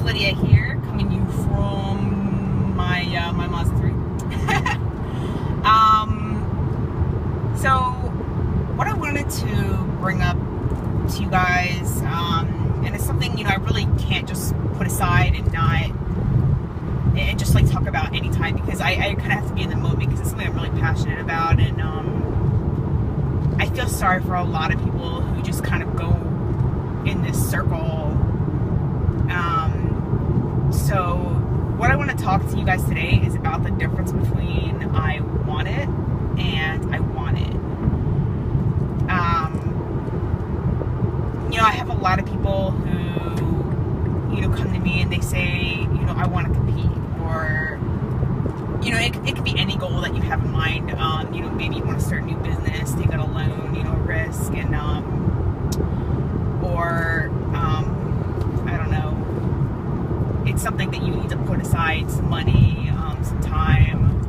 Lydia here, coming to you from my my Mazda 3. So what I wanted to bring up to you guys, and it's something, you know, I really can't just put aside and just like talk about anytime, because I kind of have to be in the moment, because it's something I'm really passionate about, and I feel sorry for a lot of people who just kind of go in this circle. So what I want to talk to you guys today is about the difference between I want it and I want it. You know, I have a lot of people who, you know, come to me and they say, you know, I want to compete, or, you know, it could be any goal that you have in mind. You know, maybe you want to start a new business, take out a loan, you know, a risk, and, or, I don't know, it's something that you need to put aside some money, some time,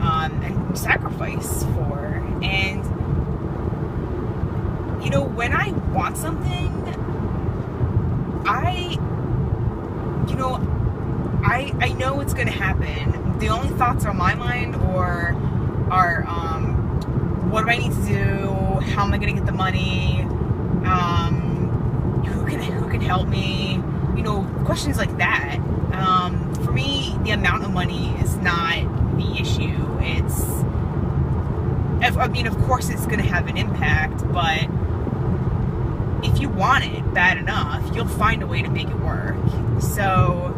and sacrifice for. And, you know, when I want something, I know it's going to happen. The only thoughts on my mind are what do I need to do? How am I going to get the money? Who can help me? You know, questions like that. For me, the amount of money is not the issue. I mean, of course it's going to have an impact, but if you want it bad enough, you'll find a way to make it work. So,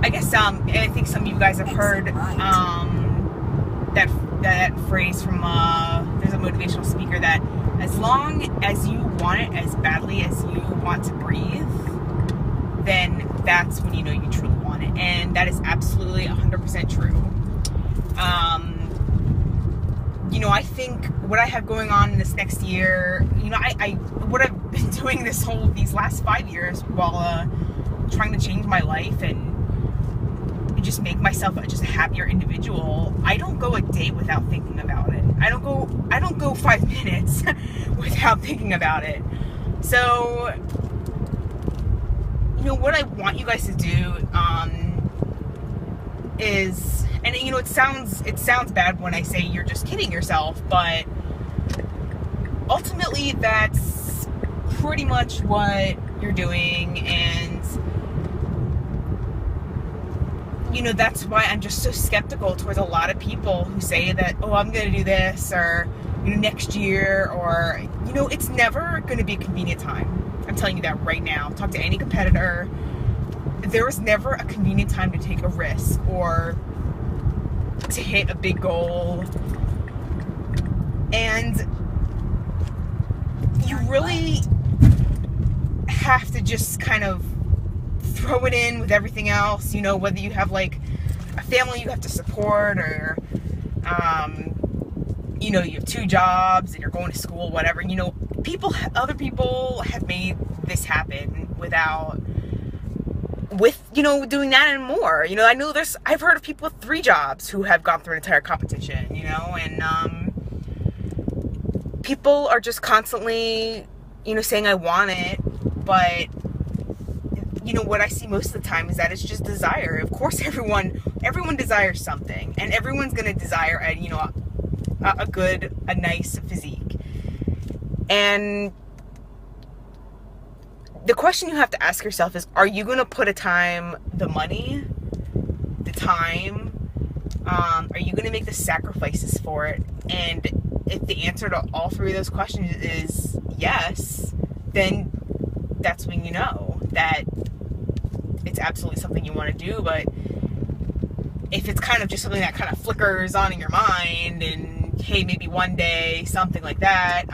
I guess, I think some of you guys have heard, that phrase from, there's a motivational speaker, that as long as you want it as badly as you want to breathe, then that's when you know you truly want it. And that is absolutely 100% true. You know, I think what I have going on in this next year, you know, what I've been doing these last 5 years while trying to change my life and just make myself just a happier individual, I don't go a day without thinking about it. I don't go 5 minutes without thinking about it. So, you know, what I want you guys to do is, and you know, it sounds bad when I say you're just kidding yourself, but ultimately that's pretty much what you're doing. And you know, that's why I'm just so skeptical towards a lot of people who say that, oh, I'm going to do this, or, you know, next year, or, you know, it's never going to be a convenient time. I'm telling you that right now. Talk to any competitor. There is never a convenient time to take a risk or to hit a big goal. And you really have to just kind of throw it in with everything else, you know, whether you have like a family you have to support, or you know, you have 2 jobs and you're going to school, whatever. You know, other people have made this happen with, you know, doing that and more. You know, I've heard of people with 3 jobs who have gone through an entire competition, you know, and people are just constantly, you know, saying I want it, but you know, what I see most of the time is that it's just desire. Of course, everyone desires something, and everyone's going to desire a nice physique. And the question you have to ask yourself is, are you going to put the time, are you going to make the sacrifices for it? And if the answer to all 3 of those questions is yes, then that's when you know that it's absolutely something you want to do. But if it's kind of just something that kind of flickers on in your mind, and hey, maybe one day, something like that,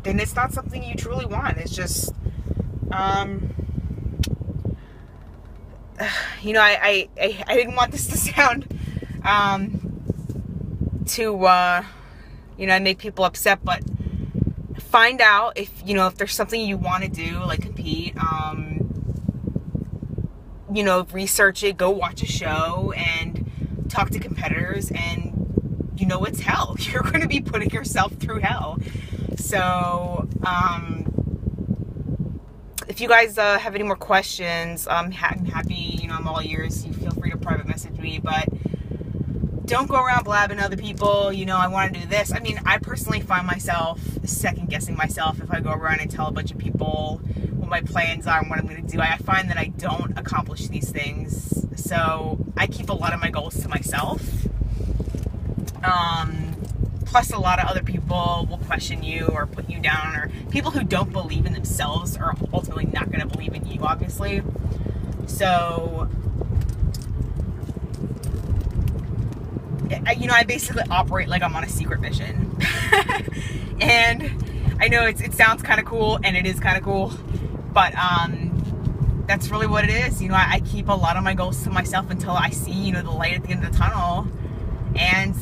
then it's not something you truly want. It's just, you know, I didn't want this to sound, you know, make people upset, but find out if there's something you want to do, like compete, you know, research it, go watch a show and talk to competitors, and you know, it's hell. You're going to be putting yourself through hell. So, if if you guys have any more questions, I'm happy, you know, I'm all ears. You feel free to private message me, but don't go around blabbing other people, you know, I want to do this. I mean, I personally find myself second guessing myself if I go around and tell a bunch of people what my plans are and what I'm going to do. I find that I don't accomplish these things. So I keep a lot of my goals to myself. Plus, a lot of other people will question you or put you down, or people who don't believe in themselves are ultimately not going to believe in you, obviously. So, you know, I basically operate like I'm on a secret mission. And I know it sounds kind of cool, and it is kind of cool, but that's really what it is. You know, I keep a lot of my goals to myself until I see, you know, the light at the end of the tunnel. And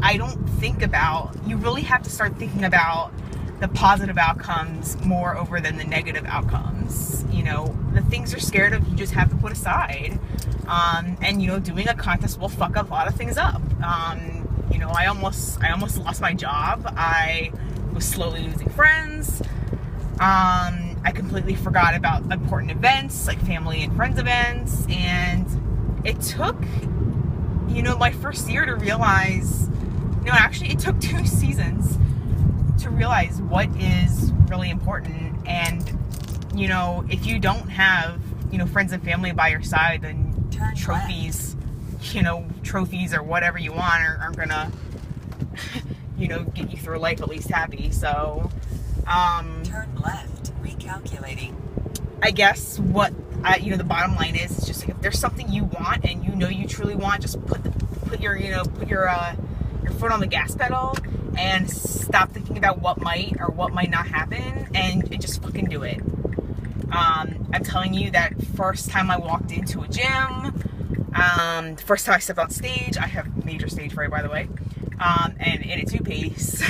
I don't think about, you really have to start thinking about the positive outcomes more over than the negative outcomes. You know, the things you're scared of, you just have to put aside. And, you know, doing a contest will fuck a lot of things up. You know, I almost lost my job. I was slowly losing friends. I completely forgot about important events, like family and friends events. And it took, you know, my first year to realize, no, actually it took 2 seasons to realize what is really important. And, you know, if you don't have, you know, friends and family by your side, then trophies, you know, trophies or whatever you want aren't gonna, you know, get you through life at least happy. So, turn left, recalculating. I guess what you know, the bottom line is just like, if there's something you want and you know you truly want, just put your foot on the gas pedal and stop thinking about what might or what might not happen, and just fucking do it. I'm telling you that first time I walked into a gym, the first time I stepped on stage, I have major stage fright, by the way, and in a 2-piece.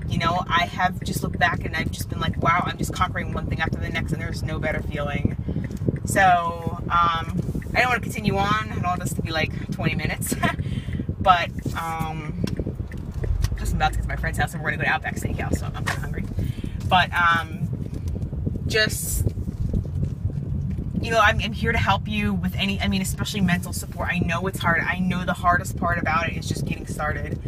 You know, I have just looked back and I've just been like, wow, I'm just conquering one thing after the next, and there's no better feeling. So, I don't want to continue on. I don't want this to be like 20 minutes. But, because I'm about to get to my friend's house and we're going to go to Outback Steakhouse, so I'm kind of hungry. But, just, you know, I'm here to help you with any, I mean, especially mental support. I know it's hard. I know the hardest part about it is just getting started.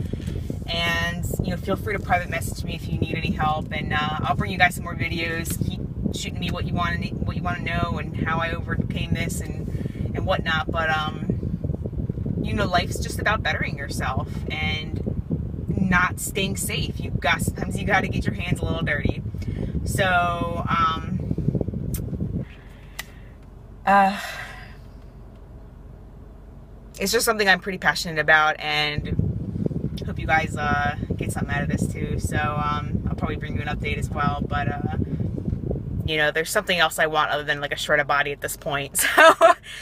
And, you know, feel free to private message me if you need any help. And I'll bring you guys some more videos. Keep shooting me what you want to know and how I overcame this and whatnot. But, you know, life's just about bettering yourself and not staying safe. Sometimes you got to get your hands a little dirty. So, it's just something I'm pretty passionate about, and hope you guys get something out of this too. So I'll probably bring you an update as well, but you know, there's something else I want other than like a shredded body at this point. So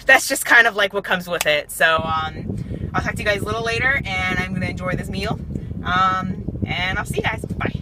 that's just kind of like what comes with it. So I'll talk to you guys a little later, and I'm gonna enjoy this meal, and I'll see you guys. Bye.